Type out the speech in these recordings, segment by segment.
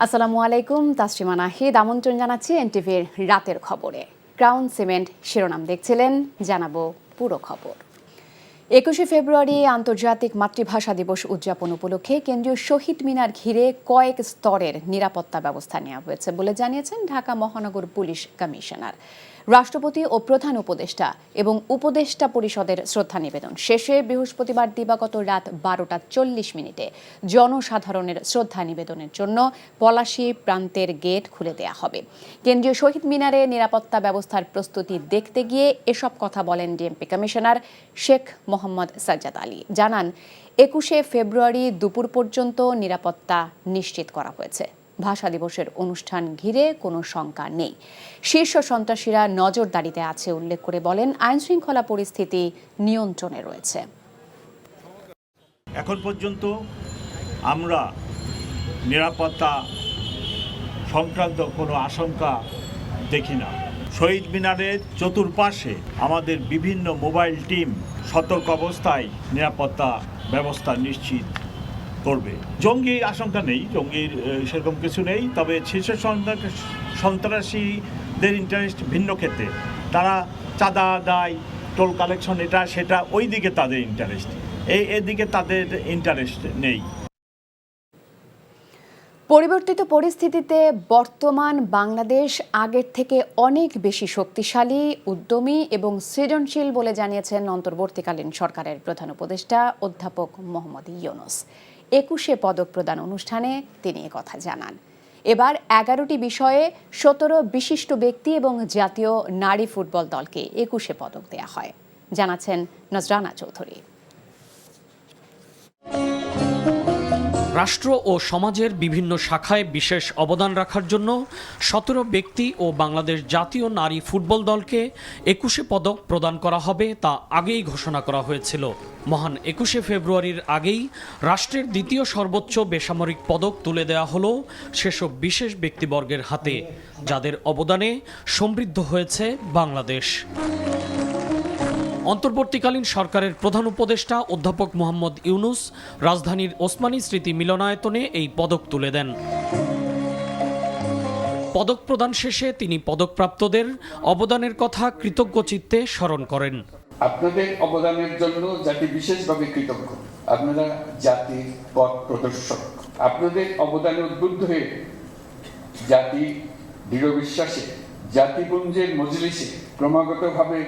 আসসালামু আলাইকুম, তাসরিমা নাহিদ আমন্ত্রণ জানাচ্ছি এনটিভির রাতের খবরে। ক্রাউন সিমেন্ট শিরোনাম দেখছিলেন, জানাবো পুরো খবর। 21শে ফেব্রুয়ারি আন্তর্জাতিক মাতৃভাষা দিবস উদযাপন উপলক্ষে কেন্দ্রীয় শহীদ মিনার ঘিরে কয়েক স্তরের নিরাপত্তা ব্যবস্থা নেওয়া হয়েছে বলে জানিয়েছেন ঢাকা মহানগর পুলিশ কমিশনার। রাষ্ট্রপতি ও প্রধান উপদেষ্টা এবং উপদেষ্টা পরিষদের শ্রদ্ধা নিবেদন শেষে বৃহস্পতিবার দিবাগত রাত 12:40 জনসাধারণের শ্রদ্ধা নিবেদনের জন্য পলাশী প্রান্তের গেট খুলে দেওয়া হবে। কেন্দ্রীয় শহীদ মিনারে নিরাপত্তা ব্যবস্থার প্রস্তুতি দেখতে গিয়ে এসব কথা বলেন ডিএমপি কমিশনার শেখ মোহাম্মদ সাজ্জাদ আলী। জানান, 21শে ফেব্রুয়ারি দুপুর পর্যন্ত নিরাপত্তা নিশ্চিত করা হয়েছে। ভাষা দিবসের অনুষ্ঠান ঘিরে কোনো শঙ্কা নেই। শীর্ষ সন্ত্রাসীরা নজরদারিতে আছে উল্লেখ করে বলেন, আইনশৃঙ্খলা পরিস্থিতি নিয়ন্ত্রণে রয়েছে। এখন পর্যন্ত আমরা নিরাপত্তা সংক্রান্ত কোনো আশঙ্কা দেখি না। শহীদ মিনারের চতুর্পাশে আমাদের বিভিন্ন মোবাইল টিম সতর্ক অবস্থায় নিরাপত্তা ব্যবস্থা নিশ্চিত করবে। জঙ্গি আশঙ্কা নেই, জঙ্গির সেরকম কিছু নেই। তবে শীর্ষ সন্ত্রাসীদের ইন্টারেস্ট ভিন্ন ক্ষেত্রে। তারা চাঁদা আদায়, টোল কালেকশন, এটা সেটা ওই দিকে তাদের ইন্টারেস্ট, এদিকে তাদের ইন্টারেস্ট নেই। পরিবর্তিত পরিস্থিতিতে বর্তমান বাংলাদেশ আগের থেকে অনেক বেশি শক্তিশালী, উদ্যমী এবং সৃজনশীল বলে জানিয়েছেন অন্তর্বর্তীকালীন সরকারের প্রধান উপদেষ্টা অধ্যাপক মোহাম্মদ ইউনূস। 21শে পদক প্রদান অনুষ্ঠানে তিনি একথা জানান। এবার 11টি বিষয়ে 17 বিশিষ্ট ব্যক্তি এবং জাতীয় নারী ফুটবল দলকে 21শে পদক দেয়া হয়, জানাচ্ছেন নজরানা চৌধুরী। রাষ্ট্র ও সমাজের বিভিন্ন শাখায় বিশেষ অবদান রাখার জন্য 17 ব্যক্তি ও বাংলাদেশ জাতীয় নারী ফুটবল দলকে 21শে পদক প্রদান করা হবে, তা আগেই ঘোষণা করা হয়েছিল। মহান 21শে ফেব্রুয়ারির আগেই রাষ্ট্রের দ্বিতীয় সর্বোচ্চ বেসামরিক পদক তুলে দেওয়া হলো সেসব বিশেষ ব্যক্তিবর্গের হাতে, যাদের অবদানে সমৃদ্ধ হয়েছে বাংলাদেশ। অন্তর্বর্তীকালীন সরকারের প্রধান উপদেষ্টা অধ্যাপক মোহাম্মদ ইউনূস রাজধানীর ওসমানী স্মৃতি মিলনায়তনে এই পদক তুলে দেন। পদক প্রদান শেষে তিনি পদকপ্রাপ্তদের অবদানের কথা কৃতজ্ঞ চিত্তে স্মরণ করেন। আপনাদের অবদানের জন্য জাতি বিশেষভাবে কৃতজ্ঞ। আপনারা জাতির পথ প্রদর্শক। আপনাদের অবদানে উদ্বুদ্ধ হয়ে জাতি দৃঢ় বিশ্বাসে জাতিপুঞ্জের মজলিসে ক্রমাগতভাবে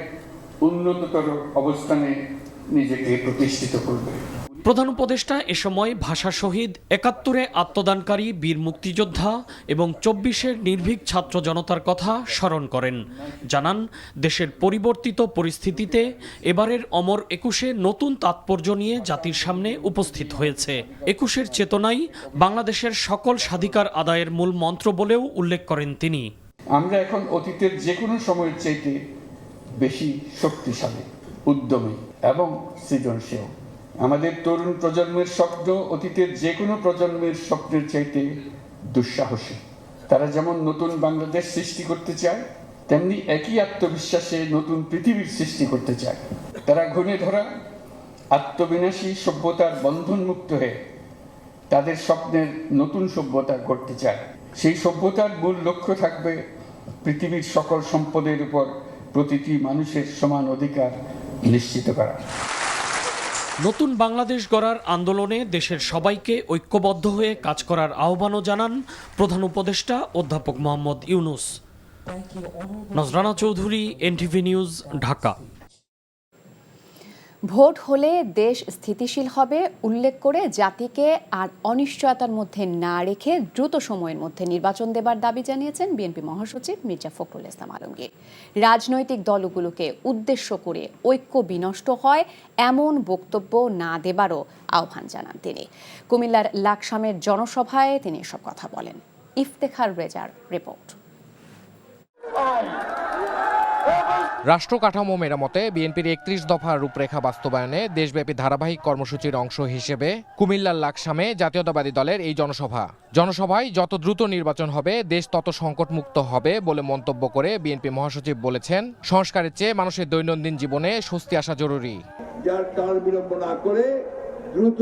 উন্নততর অবস্থানে নিজেকে প্রতিষ্ঠিত করবে। প্রধান উপদেষ্টা এ সময় ভাষা শহীদ, 71-এ আত্মদানকারী বীর মুক্তিযোদ্ধা এবং 24-এর নির্ভীক ছাত্র জনতার কথা স্মরণ করেন। জানান, দেশের পরিবর্তিত পরিস্থিতিতে এবারের অমর 21শে নতুন তাৎপর্য নিয়ে জাতির সামনে উপস্থিত হয়েছে। 21শের চেতনাই বাংলাদেশের সকল স্বাধিকার আদায়ের মূল মন্ত্র বলেও উল্লেখ করেন তিনি। আমরা এখন অতীতের যে কোনো সময়ের চাইতে বেশি শক্তিশালী, উদ্যমী এবং সৃজনশীল। আমাদের তরুণ প্রজন্মের স্বপ্ন অতীতের যে কোনো প্রজন্মের স্বপ্নের চাইতে দুঃসাহসী। তারা যেমন নতুন বাংলাদেশ সৃষ্টি করতে চায়, তেমনি একই আত্মবিশ্বাসে নতুন পৃথিবীর সৃষ্টি করতে চায়। তারা ঘুণে ধরা আত্মবিনাশী সভ্যতার বন্ধনমুক্ত হয়ে তাদের স্বপ্নের নতুন সভ্যতা গড়তে চায়। সেই সভ্যতার মূল লক্ষ্য থাকবে পৃথিবীর সকল সম্পদের উপর প্রতিটি মানুষের সমান অধিকার নিশ্চিত করা। নতুন বাংলাদেশ গড়ার আন্দোলনে দেশের সবাইকে ঐক্যবদ্ধ হয়ে কাজ করার আহ্বানও জানান প্রধান উপদেষ্টা অধ্যাপক Mohammad Yunus. Nazrana Chowdhury, NTV news, Dhaka. Vote হলে দেশ স্থিতিশীল হবে উল্লেখ করে জাতিকে আর অনিশ্চয়তার মধ্যে না রেখে দ্রুত সময়ের মধ্যে নির্বাচন দেবার দাবি জানিয়েছেন বিএনপি মহাসচিব মির্জা ফখরুল ইসলাম আলমগীর। রাজনৈতিক দলগুলোকে উদ্দেশ্য করে ঐক্য বিনষ্ট হয় এমন বক্তব্য না দেবারও আহ্বান জানান তিনি। কুমিল্লার লাকসামের জনসভায় তিনি এসব কথা বলেন। ইফতেখার রেজার রিপোর্ট। রাষ্ট্র কাঠামো মেরামতে বিএনপির 31 দফা রূপরেখা বাস্তবায়নে দেশব্যাপী ধারাবাহিক কর্মসূচির অংশ হিসেবে কুমিল্লার লাকসামে জাতীয়তাবাদী দলের এই জনসভায় যত দ্রুত নির্বাচন হবে দেশ তত সংকটমুক্ত হবে বলে মন্তব্য করে বিএনপি মহাসচিব বলেছেন, সংস্কারের চেয়ে মানুষের দৈনন্দিন জীবনে স্বস্তি আসা জরুরি। যার কাল বিলম্ব না করে দ্রুত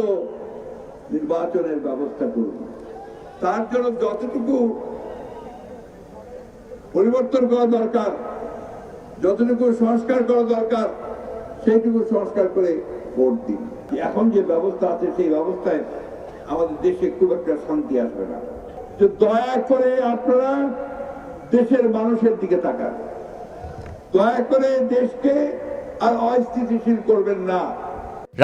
নির্বাচনের ব্যবস্থা করুন। তার জন্য যতটুকু পরিবর্তন করা দরকার, যতটুকু সংস্কার করা দরকার, সেইটুকু সংস্কার করে ভোট দিন। এখন যে ব্যবস্থা আছে সেই ব্যবস্থায় আমাদের দেশে খুব একটা শান্তি আসবে না। তো দয়া করে আপনারা দেশের মানুষের দিকে তাকান, দয়া করে দেশকে আর অস্থিতিশীল করবেন না।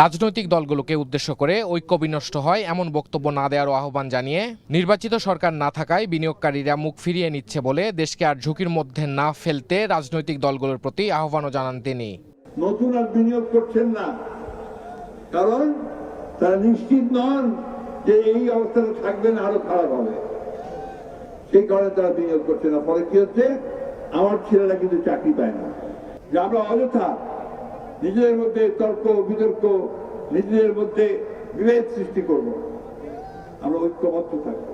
রাজনৈতিক দলগুলোকে উদ্দেশ্য করে ঐক্য বিনষ্ট হয় এমন বক্তব্য না দেওয়ার আহ্বান জানিয়ে নির্বাচিত সরকার না থাকায় বিনিয়োগকারীরা মুখ ফিরিয়ে নিচ্ছে বলে দেশকে আর ঝুঁকির মধ্যে না ফেলতে রাজনৈতিক দলগুলোর প্রতি আহ্বানও জানান তিনি। নতুন আর বিনিয়োগ করছেন না, কারণ তারা নিশ্চিত নন যে এই অবস্থাটা থাকবেন, আরো খারাপ হবে। সেই কারণে তারা বিনিয়োগ করছে না। ফলে কি হচ্ছে, আমার ছেলেরা কিন্তু চাকরি পায় না। যে আমরা অযথা নিজেদের মধ্যে তর্ক বিতর্ক, নিজেদের মধ্যে বিভেদ সৃষ্টি করব, আমরা ঐক্যবদ্ধ থাকবো।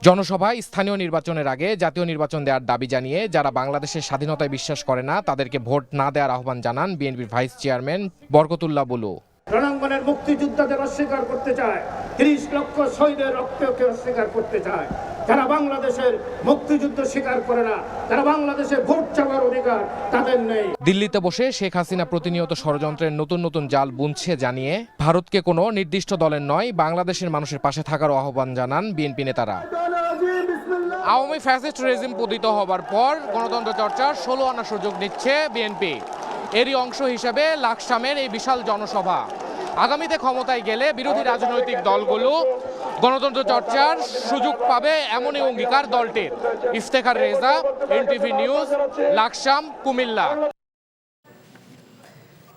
জনসভায় স্থানীয় নির্বাচনের আগে জাতীয় নির্বাচন দেওয়ার দাবি জানিয়ে যারা বাংলাদেশের স্বাধীনতায় বিশ্বাস করে না তাদেরকে ভোট না দেওয়ার আহ্বান জানান বিএনপির ভাইস চেয়ারম্যান বরকতুল্লাহ বুলু। রণাঙ্গনের মুক্তিযোদ্ধাদের অস্বীকার করতে চায়, 30 লক্ষ শহীদের রক্তকে অস্বীকার করতে চায়। যারা বাংলাদেশের মুক্তিযুদ্ধ স্বীকার করে না, যারা বাংলাদেশে ভোট চাওয়ার অধিকার তাদের নেই। দিল্লিতে বসে শেখ হাসিনা প্রতিনিয়ত ষড়যন্ত্রের নতুন নতুন জাল বুনছে জানিয়ে ভারতকে কোনো নির্দিষ্ট দলের নয় বাংলাদেশের মানুষের পাশে থাকারও আহ্বান জানান বিএনপি নেতারা। আওয়ামী ফ্যাসিস্ট রেজিম পতিত হবার পর গণতন্ত্র চর্চার 16 আনা সুযোগ নিচ্ছে বিএনপি। এরই অংশ হিসেবে লাকসামের এই বিশাল জনসভা। আগামীতে ক্ষমতায় গেলে বিরোধী রাজনৈতিক দলগুলো গণতন্ত্র চর্চার সুযোগ পাবে এমনই অঙ্গীকার দলটির। Iftekhar Reza, NTV news, Laksam, Comilla.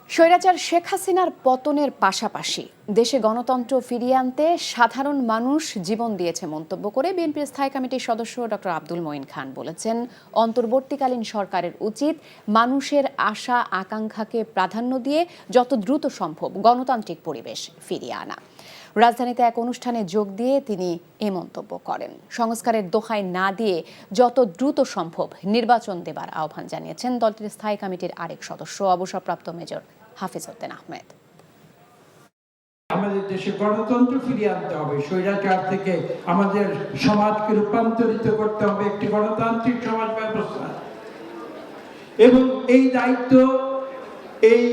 স্বৈরাচার শেখ হাসিনার পতনের পাশাপাশি দেশে গণতন্ত্র ফিরিয়ে আনতে সাধারণ মানুষ জীবন দিয়েছে মন্তব্য করে বিএনপির স্থায়ী কমিটির সদস্য ডক্টর আব্দুল মঈন খান বলেছেন, অন্তর্বর্তীকালীন সরকারের উচিত মানুষের আশা আকাঙ্ক্ষাকে প্রাধান্য দিয়ে যত দ্রুত সম্ভব গণতান্ত্রিক পরিবেশ ফিরিয়ে আনা। রাজধানীতে এক অনুষ্ঠানে যোগ দিয়ে তিনি এ মন্তব্য করেন। সংস্কারের দোহাই না দিয়ে যত দ্রুত সম্ভব নির্বাচন দেবার আহ্বান জানিয়েছেন দলটির স্থায়ী কমিটির আরেক সদস্য অবসরপ্রাপ্ত মেজর হাফিজ উদ্দিন আহমেদ। আমাদের দেশে গণতন্ত্র ফিরিয়ে আনতে হবে, স্বৈরাচার থেকে আমাদের সমাজকে রূপান্তরিত করতে হবে একটি গণতান্ত্রিক সমাজ ব্যবস্থা। এবং এই দায়িত্ব এই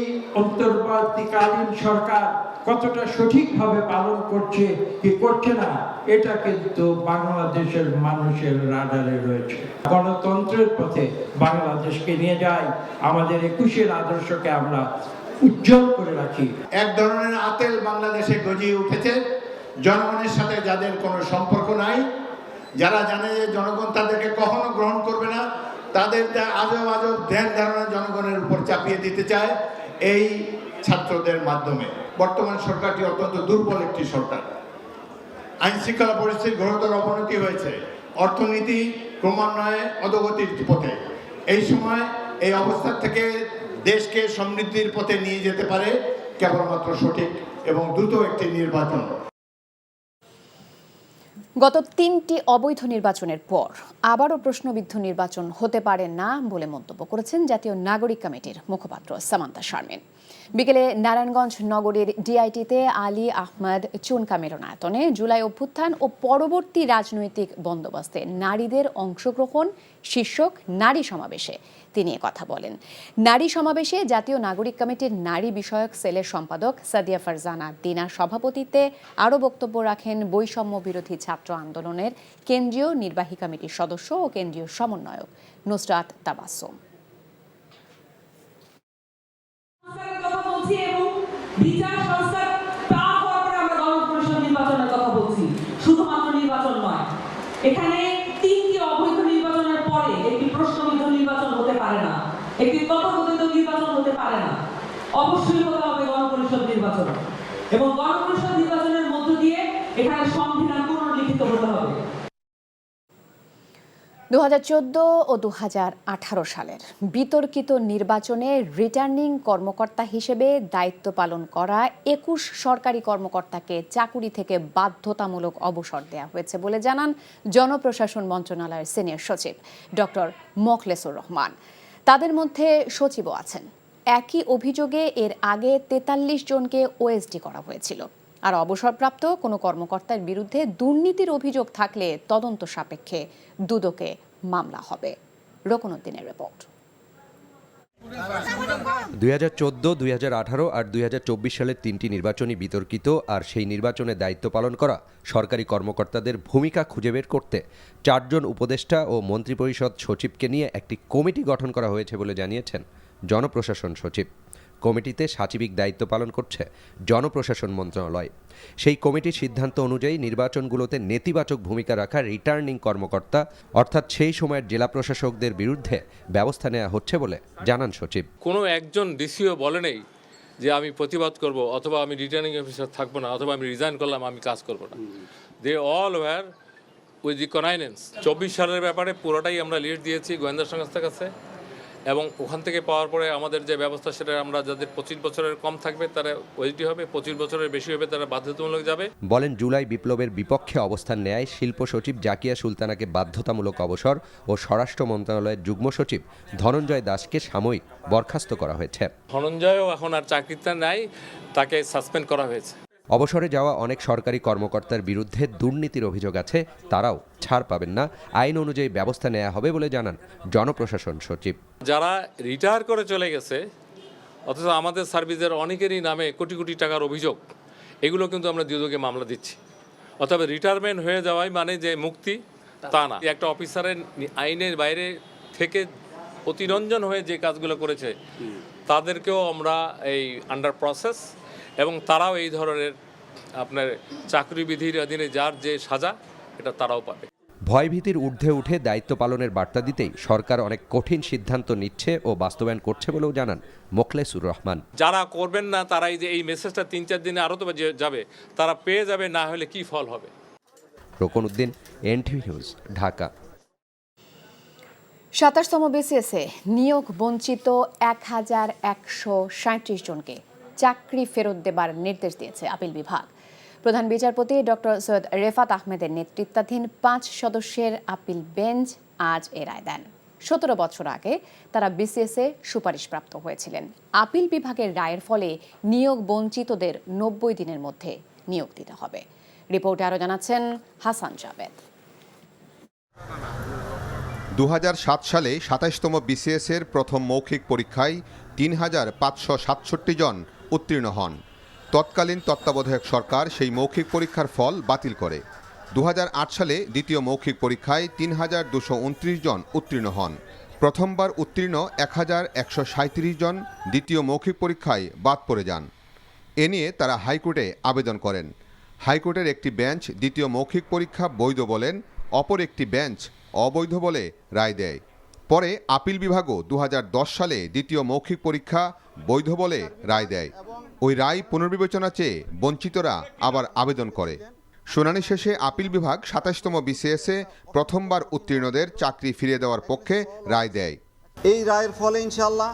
অন্তর্বর্তীকালীন সরকার কতটা সঠিকভাবে পালন করছে কি করছে না, এটা কিন্তু বাংলাদেশের মানুষের রাডারে রয়েছে। গণতন্ত্রের পথে বাংলাদেশকে নিয়ে যাই, আমাদের 21-এর আদর্শকে আমরা উজ্জ্বল করে রাখি। এক ধরনের আতেল বাংলাদেশে গজিয়ে উঠেছে, জনগণের সাথে যাদের কোনো সম্পর্ক নাই, যারা জানে যে জনগণ তাদেরকে কখনো গ্রহণ করবে না, তাদের আজব আজব ধ্যান ধারণা জনগণের উপর চাপিয়ে দিতে চায় এই ছাত্রদের মাধ্যমে। বর্তমান সরকারটি অত্যন্ত দুর্বল একটি সরকার। আইন শৃঙ্খলা পরিস্থিতির ঘোরতর অবনতি হয়েছে, অর্থনীতি ক্রমান্বয়ে অধোগতির পথে। এই সময় এই অবস্থা থেকে দেশকে সমৃদ্ধির পথে নিয়ে যেতে পারে কেবলমাত্র সঠিক এবং দ্রুত একটি নির্বাচন। গত 3টি অবৈধ নির্বাচনের পর আবারও প্রশ্নবিদ্ধ নির্বাচন হতে পারে না বলে মন্তব্য করেছেন জাতীয় নাগরিক কমিটির মুখপাত্র সামান্তা শারমিন। বিকেলে নারায়ণগঞ্জ নগরীর ডিআইটিতে আলী আহমদ চুনকা মিলনায়তনে জুলাই অভ্যুত্থান ও পরবর্তী রাজনৈতিক বন্দোবস্তে নারীদের অংশগ্রহণ শীর্ষক নারী সমাবেশে তিনি কথা বলেন। নারী সমাবেশে জাতীয় নাগরিক কমিটির নারী বিষয়ক সেলের সম্পাদক সাদিয়া ফারজানা দিনার সভাপতিত্বে আরও বক্তব্য রাখেন বৈষম্য বিরোধী ছাত্র আন্দোলনের কেন্দ্রীয় নির্বাহী কমিটির সদস্য ও কেন্দ্রীয় সমন্বয়ক নুসরাত তাবাসসুম। বিচার সংস্কার তা হওয়ার পরে আমরা গণপরিষদ নির্বাচনের কথা বলছি, শুধুমাত্র নির্বাচন নয়। এখানে 3টি অবৈধ নির্বাচনের পরে একটি প্রশ্নবিদ্ধ নির্বাচন হতে পারে না, একটি তথাকথিত নির্বাচন হতে পারে না। অবশ্যই হতে হবে গণপরিষদ নির্বাচন, এবং গণপরিষদ নির্বাচনের মধ্য দিয়ে এখানে সংবিধান পুনর্লিখিত হতে হবে। 2014 ও 2018 সালের বিতর্কিত নির্বাচনে রিটার্নিং কর্মকর্তা হিসেবে দায়িত্ব পালন করা 21 সরকারি কর্মকর্তাকে চাকুরি থেকে বাধ্যতামূলক অবসর দেওয়া হয়েছে বলে জানান জনপ্রশাসন মন্ত্রণালয়ের সিনিয়র সচিব ডক্টর মোখলেসুর রহমান। তাদের মধ্যে সচিবও আছেন। একই অভিযোগে এর আগে 43 জনকে ওএসডি করা হয়েছিল। আর অবসরপ্রাপ্ত কোনো কর্মকর্তার বিরুদ্ধে দুর্নীতির অভিযোগ থাকলে তদন্ত সাপেক্ষে দুদকে মামলা হবে। রোকনউদ্দিনের রিপোর্ট। 2014, 2018 আর 2024 সালের 3টি নির্বাচনই বিতর্কিত, আর সেই নির্বাচনে দায়িত্ব পালন করা সরকারি কর্মকর্তাদের ভূমিকা খুঁজে বের করতে 4 জন উপদেষ্টা ও মন্ত্রিপরিষদ সচিবকে নিয়ে একটি কমিটি গঠন করা হয়েছে বলে জানিয়েছেন জনপ্রশাসন সচিব। কমিটিতে সাচিবিক দায়িত্ব পালন করছে জনপ্রশাসন মন্ত্রণালয়। সেই কমিটির সিদ্ধান্ত অনুযায়ী নির্বাচনগুলোতে নেতিবাচক ভূমিকা রাখা রিটার্নিং কর্মকর্তা অর্থাৎ সেই সময়ের জেলা প্রশাসকদের বিরুদ্ধে ব্যবস্থা নেওয়া হচ্ছে বলে জানান সচিব। কোনো একজন ডিসিও বলে নেই যে আমি প্রতিবাদ করব, অথবা আমি রিটার্নিং অফিসার থাকবো না, অথবা আমি রিজাইন করলাম, আমি কাজ করব না। They all were with the কনাইনেন্স। 24 সালের ব্যাপারে পুরোটাই আমরা লিড দিয়েছি গোয়েন্দা সংস্থার কাছে, এবং ওখান থেকে পাওয়ার পরে আমাদের যে ব্যবস্থা সেটা আমরা যাদের 25 বছরের কম থাকবে তারা ওইটি হবে, 25 বছরের বেশি হবে তারা বাধ্যতামূলক যাবে। বলেন, জুলাই বিপ্লবের বিপক্ষে অবস্থান নেয় শিল্প সচিব জাকিয়া সুলতানাকে বাধ্যতামূলক অবসর ও স্বরাষ্ট্র মন্ত্রণালয়ের যুগ্ম সচিব ধনঞ্জয় দাসকে সাময়িক বরখাস্ত করা হয়েছে। ধনঞ্জয়ও এখন আর চাকরিতে নাই, তাকে সাসপেন্ড করা হয়েছে। অবসরে যাওয়া অনেক সরকারি কর্মকর্তার বিরুদ্ধে দুর্নীতির অভিযোগ আছে, তারাও ছাড় পাবেন না, আইন অনুযায়ী ব্যবস্থা নেওয়া হবে বলে জানান জনপ্রশাসন সচিব। যারা রিটায়ার করে চলে গেছে অথচ আমাদের সার্ভিসের অনেকেরই নামে কোটি কোটি টাকার অভিযোগ, এগুলো কিন্তু আমরা দুদকে মামলা দিচ্ছি। অথবা রিটায়ারমেন্ট হয়ে যাওয়াই মানে যে মুক্তি তা না। একটা অফিসারের আইনের বাইরে থেকে অতিরঞ্জন হয়ে যে কাজগুলো করেছে তাদেরকেও আমরা এই আন্ডার প্রসেস, এবং তারাও এই ধরনের আপনার চাকরি বিধির অধীনে যার যে সাজা এটা তারাও পাবে। ভয়ভীতির ঊর্ধ্বে উঠে দায়িত্ব পালনের বার্তা দিতেই সরকার অনেক কঠিন সিদ্ধান্ত নিচ্ছে ও বাস্তবায়ন করছে বলেও জানান মোখলেসুর রহমান। যারা করবেন না তারাই যে এই মেসেজটা 3-4 দিনে আরও তো যাবে, তারা পেয়ে যাবে, না হলে কি ফল হবে। Roknuddin, NTV news, Dhaka. 27তম বিসিএসে নিয়োগ বঞ্চিত 1137 জনকে চাকরি ফেরত দেবার নির্দেশ দিয়েছে আপিল বিভাগ। প্রধান বিচারপতি ডক্টর সৈয়দ রেফাত আহমেদের নেতৃত্বাধীন 5 সদস্যের আপিল বেঞ্চ আজ এ রায় দেন। 17 বছর আগে তারা বিসিএসে সুপারিশপ্রাপ্ত হয়েছিলেন। আপিল বিভাগের রায়ের ফলে নিয়োগ বঞ্চিতদের 90 দিনের মধ্যে নিয়োগ দিতে হবে। রিপোর্টে আরও জানাচ্ছেন হাসান জাবেদ। 2007 সালে 27তম বিসিএসের প্রথম মৌখিক পরীক্ষায় 3567 জন উত্তীর্ণ হন। তৎকালীন তত্ত্বাবধায়ক সরকার সেই মৌখিক পরীক্ষার ফল বাতিল করে। 2008 সালে দ্বিতীয় মৌখিক পরীক্ষায় 3229 জন উত্তীর্ণ হন। প্রথমবার উত্তীর্ণ 1137 জন দ্বিতীয় মৌখিক পরীক্ষায় বাদ পড়ে যান। এ নিয়ে তারা হাইকোর্টে আবেদন করেন। হাইকোর্টের একটি বেঞ্চ দ্বিতীয় মৌখিক পরীক্ষা বৈধ বলেন, অপর একটি বেঞ্চ অবৈধ বলে রায় দেয়। পরে আপিল বিভাগও 2010 সালে দ্বিতীয় মৌখিক পরীক্ষা বৈধ বলে রায় দেয়। ওই রায় পুনর্বিবেচনা চেয়ে বঞ্চিতরা আবার আবেদন করে। শুনানি শেষে আপিল বিভাগ 27তম বিসিএসে প্রথমবার উত্তীর্ণদের চাকরি ফিরিয়ে দেওয়ার পক্ষে রায় দেয়। এই রায়ের ফলে ইনশাআল্লাহ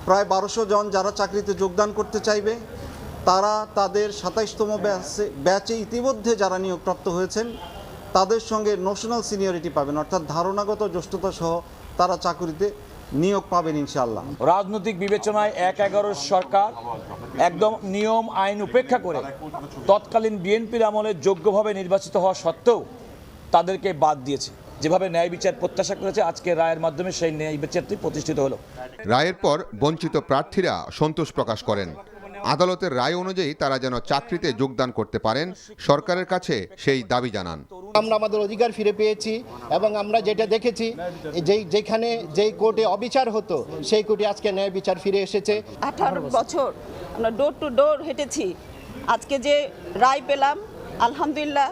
প্রায় 1200 জন যারা চাকরিতে যোগদান করতে চাইবে তারা তাদের 27তম ব্যাচে ইতিমধ্যে যারা নিয়োগপ্রাপ্ত হয়েছেন তাদের সঙ্গে নোশনাল সিনিয়রিটি পাবেন, অর্থাৎ ধারণাগত জ্যেষ্ঠতা সহ তারা চাকরিতে নিয়োগ পাবেন ইনশাআল্লাহ। রাজনৈতিক বিবেচনায় 1/11 সরকার একদম নিয়ম আইন উপেক্ষা করে তৎকালীন বিএনপির আমলে যোগ্যভাবে নির্বাচিত হওয়া সত্ত্বেও তাদেরকে বাদ দিয়েছে। যেভাবে ন্যায় বিচার প্রত্যাশা করেছে, আজকে রায়ের মাধ্যমে সেই ন্যায় বিচারটি প্রতিষ্ঠিত হলো। রায়ের পর বঞ্চিত প্রার্থীরা সন্তোষ প্রকাশ করেন। আদালতের রায় অনুযায়ী তারা যেন চাকরিতে যোগদান করতে পারেন, সরকারের কাছে সেই দাবি জানান। আমরা আমাদের অধিকার ফিরে পেয়েছি এবং আমরা যেটা দেখেছি যেখানে যেই কোর্টে অবিচার হতো সেই কোর্টে আজকে ন্যায় বিচার ফিরে এসেছে। 18 বছর আমরা ডোর টু ডোর হেঁটেছি, আজকে যে রায় পেলাম আলহামদুলিল্লাহ,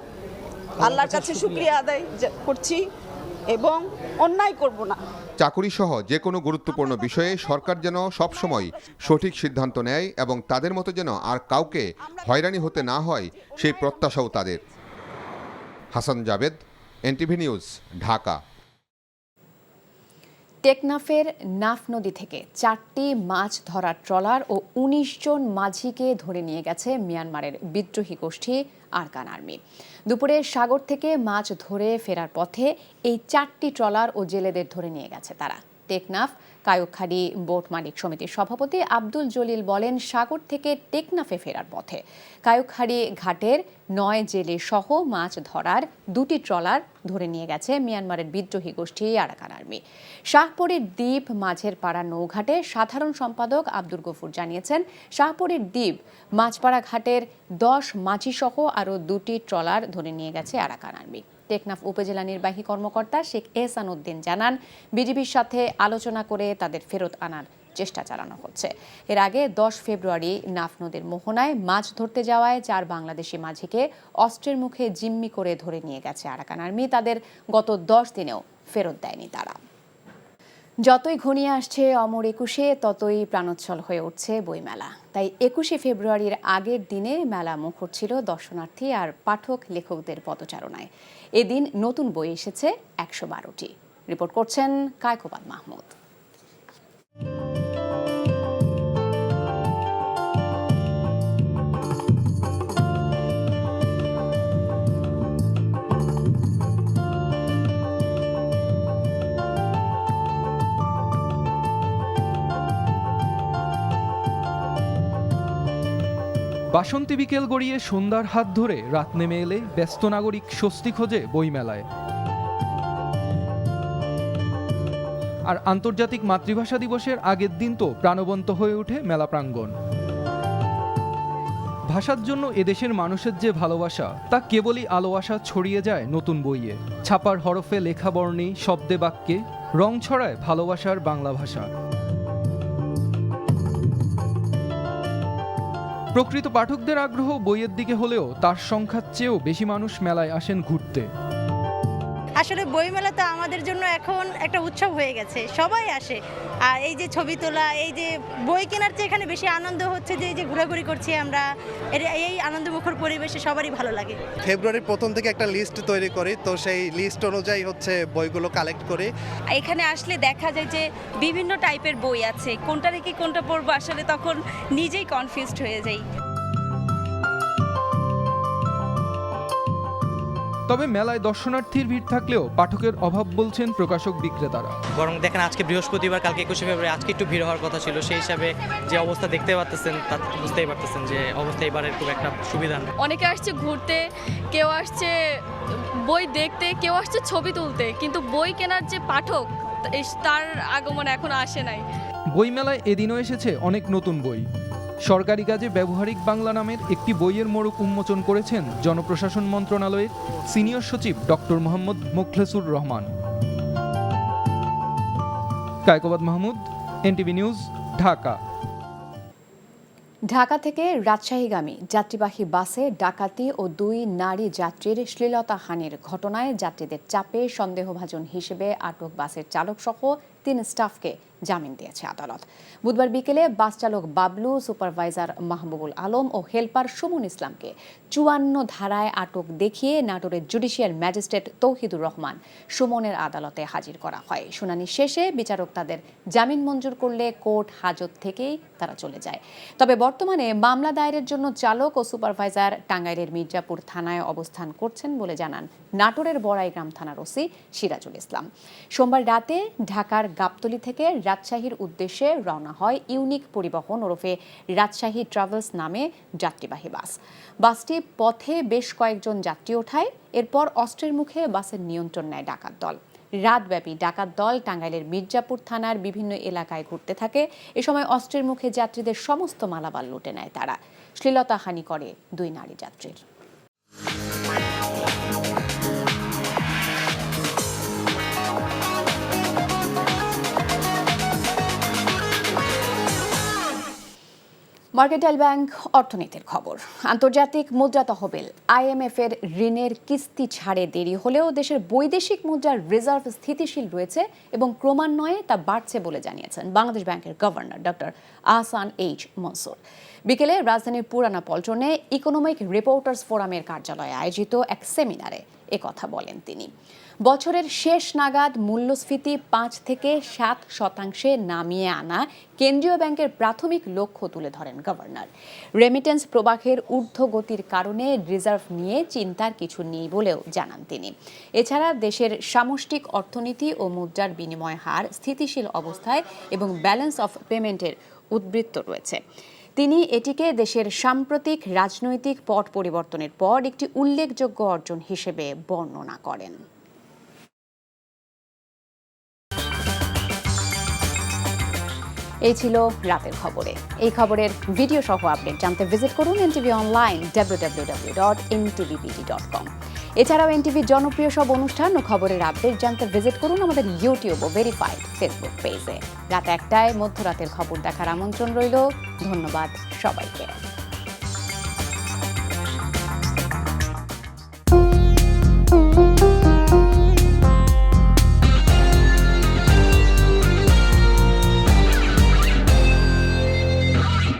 আল্লাহর কাছে শুকরিয়া আদায় করছি এবং অন্যায় করব না। চাকুরি সহ যে কোনো গুরুত্বপূর্ণ বিষয়ে সরকার যেন সবসময় সঠিক সিদ্ধান্ত নেয় এবং তাদের মতো যেন আর কাউকে হয়রানি হতে না হয় সেই প্রত্যাশাও তাদের। Hasan Jabed, NTV news, Dhaka. টেকনাফের নাফ নদী থেকে 4টি মাছ ধরার ট্রলার ও 19 জন মাঝিকে ধরে নিয়ে গেছে মিয়ানমারের বিদ্রোহী গোষ্ঠী আরকান আর্মি। দুপুরে সাগর থেকে মাছ ধরে ফেরার পথে এই 4টি ট্রলার ও জেলেদের ধরে নিয়ে গেছে তারা। টেকনাফ কায়ুকখালী বোট মালিক সমিতির সভাপতি আব্দুল জলিল বলেন, সাগর থেকে টেকনাফে ফেরার পথে কায়ুকখালী ঘাটের 9 জেলে সহ মাছ ধরার 2টি ট্রলার ধরে নিয়ে গেছে মিয়ানমারের বিদ্রোহী গোষ্ঠী আরাকান আর্মি। শাহপরীর দ্বীপ মাঝের পাড়া নৌঘাটে সাধারণ সম্পাদক আব্দুল গফুর জানিয়েছেন, শাহপরীর দ্বীপ মাছপাড়া ঘাটের 10 মাঝি সহ আরও 2টি ট্রলার ধরে নিয়ে গেছে আরাকান আর্মি। টেকনাফ উপজেলা নির্বাহী কর্মকর্তা শেখ এহসান উদ্দিন জানান, বিজিবির সাথে আলোচনা করে তাদের ফেরত আনার চেষ্টা চালানো হচ্ছে। এর আগে 10 ফেব্রুয়ারি নাফ নদীর মোহনায় মাছ ধরতে যাওয়ায় 4 বাংলাদেশি মাঝিকে অস্ত্রের মুখে জিম্মি করে ধরে নিয়ে গেছে আরাকান আর্মি। তাদের গত 10 দিনেও ফেরত দেয়নি তারা। যতই ঘনিয়ে আসছে অমর 21-এ, ততই প্রাণোচ্ছল হয়ে উঠছে বইমেলা। তাই 21শে ফেব্রুয়ারির আগের দিনে মেলা মুখর ছিল দর্শনার্থী আর পাঠক লেখকদের পদচারণায়। এদিন নতুন বই এসেছে 112টি। রিপোর্ট করছেন কায়কোবাদ মাহমুদ। বাসন্তী বিকেল গড়িয়ে সন্ধ্যার হাত ধরে রাত নেমে এলে ব্যস্ত নাগরিক স্বস্তি খোঁজে বইমেলায়। আর আন্তর্জাতিক মাতৃভাষা দিবসের আগের দিন তো প্রাণবন্ত হয়ে ওঠে মেলা প্রাঙ্গণ। ভাষার জন্য এদেশের মানুষের যে ভালোবাসা, তা কেবলই আলো আশা ছড়িয়ে যায় নতুন বইয়ে। ছাপার হরফে লেখা বর্ণে শব্দে বাক্যে রং ছড়ায় ভালোবাসার বাংলা ভাষা। প্রকৃত পাঠকদের আগ্রহ বইয়ের দিকে হলেও তার সংখ্যার চেয়েও বেশি মানুষ মেলায় আসেন ঘুরতে। আসলে বইমেলা তো আমাদের জন্য এখন একটা উৎসব হয়ে গেছে, সবাই আসে। আর এই যে ছবি তোলা, এই যে বই কেনার চেয়ে এখানে বেশি আনন্দ হচ্ছে যে এই যে ঘোরাঘুরি করছি আমরা, এই আনন্দমুখর পরিবেশে সবারই ভালো লাগে। ফেব্রুয়ারির প্রথম থেকে একটা লিস্ট তৈরি করি, তো সেই লিস্ট অনুযায়ী হচ্ছে বইগুলো কালেক্ট করি। এখানে আসলে দেখা যায় যে বিভিন্ন টাইপের বই আছে, কোনটা রেখে কোনটা পড়বো আসলে তখন নিজেই কনফিউজড হয়ে যাই। তবে মেলায় দর্শনার্থীর ভিড় থাকলেও পাঠকের অভাব বলছেন প্রকাশক বিক্রেতারা। বরং দেখেন আজকে বৃহস্পতিবার, কালকে 21শে ফেব্রুয়ারি, আজকে একটু ভিড় হওয়ার কথা ছিল। সেই হিসাবে যে অবস্থা দেখতে পাচ্ছেন, তা বুঝতেই পারতেছেন যে অবস্থা এবারের খুব একটা সুবিধা না। অনেকে আসছে ঘুরতে, কেউ আসছে বই দেখতে, কেউ আসছে ছবি তুলতে, কিন্তু বই কেনার যে পাঠক তার আগমন এখন আসে নাই। বইমেলায় এদিনও এসেছে অনেক নতুন বই। সরকারি কাজে ব্যবহারিক বাংলা নামের একটি বইয়ের মোড়ক উন্মোচন করেছেন জনপ্রশাসন মন্ত্রণালয়ের সিনিয়র সচিব doctor Mohammad Mokhlesur Rahman. Kaikobad Mahmud, NTV news, Dhaka. Dhaka থেকে রাজশাহীগামী যাত্রীবাহী বাসে ডাকাতি ও 2 নারী যাত্রীর শ্লীলতাহানির ঘটনায় যাত্রীদের চাপে সন্দেহভাজন হিসেবে আটক বাসের চালক সহ 3 স্টাফকে জামিন দিয়েছে আদালত। বুধবার বিকেলে বাস চালক বাবলু, সুপারভাইজার মাহবুবুল আলম ও হেলপার সুমন ইসলামকে 54 ধারায় আটক দেখিয়ে নাটোরের জুডিশিয়াল ম্যাজিস্ট্রেট তৌহিদুর রহমান সুমনের আদালতে হাজির করা হয়। শুনানি শেষে বিচারক তাদের জামিন মঞ্জুর করলে কোর্ট হাজত থেকেই তারা চলে যায়। তবে বর্তমানে মামলা দায়েরের জন্য চালক ও সুপারভাইজার টাঙ্গাইলের মির্জাপুর থানায় অবস্থান করছেন বলে জানান নাটোরের বড়াইগ্রাম থানার ওসি সিরাজুল ইসলাম। সোমবার রাতে ঢাকার গাবতলী থেকে রাজশাহীর উদ্দেশ্যে রওনা হয় ইউনিক পরিবহন ওরফে রাজশাহী ট্রাভেলস নামে যাত্রীবাহী বাস। বাসটি পথে বেশ কয়েকজন যাত্রী ওঠায়, এরপর অস্ত্রের মুখে বাসের নিয়ন্ত্রণ নেয় ডাকাত দল। রাতব্যাপী ডাকাত দল টাঙ্গাইলের মির্জাপুর থানার বিভিন্ন এলাকায় ঘুরতে থাকে। এ সময় অস্ত্রের মুখে যাত্রীদের সমস্ত মালামাল লুটে নেয় তারা। শ্লীলতাহানি করে 2 নারী যাত্রীর। মার্কেটাইল ব্যাংক অর্থনীতির খবর। আন্তর্জাতিক মুদ্রা তহবিল IMF এর ঋণের কিস্তি ছাড়ে দেরি হলেও দেশের বৈদেশিক মুদ্রার রিজার্ভ স্থিতিশীল রয়েছে এবং ক্রমান্বয়ে তা বাড়ছে বলে জানিয়েছেন বাংলাদেশ ব্যাংকের governor doctor Ahsan H Mansur. বিকেলে রাজধানীর পুরানা পল্টনে ইকোনমিক রিপোর্টার্স ফোরামের কার্যালয়ে আয়োজিত এক সেমিনারে একথা বলেন তিনি। বছরের শেষ নাগাদ মূল্যস্ফীতি 5 থেকে 7% নামিয়ে আনা কেন্দ্রীয় ব্যাংকের প্রাথমিক লক্ষ্য তুলে ধরেন গভর্নর। রেমিটেন্স প্রবাহের ঊর্ধ্বগতির কারণে রিজার্ভ নিয়ে চিন্তার কিছু নেই বলেও জানান তিনি। এছাড়া দেশের সামষ্টিক অর্থনীতি ও মুদ্রার বিনিময় হার স্থিতিশীল অবস্থায় এবং ব্যালেন্স অফ পেমেন্টের উদ্বৃত্ত রয়েছে। তিনি এটিকে দেশের সাম্প্রতিক রাজনৈতিক পট পরিবর্তনের পর একটি উল্লেখযোগ্য অর্জন হিসেবে বর্ণনা করেন। এই ছিল রাতের খবরে। এই খবরের ভিডিও সহ আপডেট জানতে ভিজিট করুন এনটিভি অনলাইন www.ntvpt.com। এছাড়াও এনটিভির জনপ্রিয় সব অনুষ্ঠান ও খবরের আপডেট জানতে ভিজিট করুন আমাদের ইউটিউব ও ভেরিফাইড ফেসবুক পেজে। রাত 1টায় মধ্যরাতের খবর দেখার আমন্ত্রণ রইল। ধন্যবাদ সবাইকে।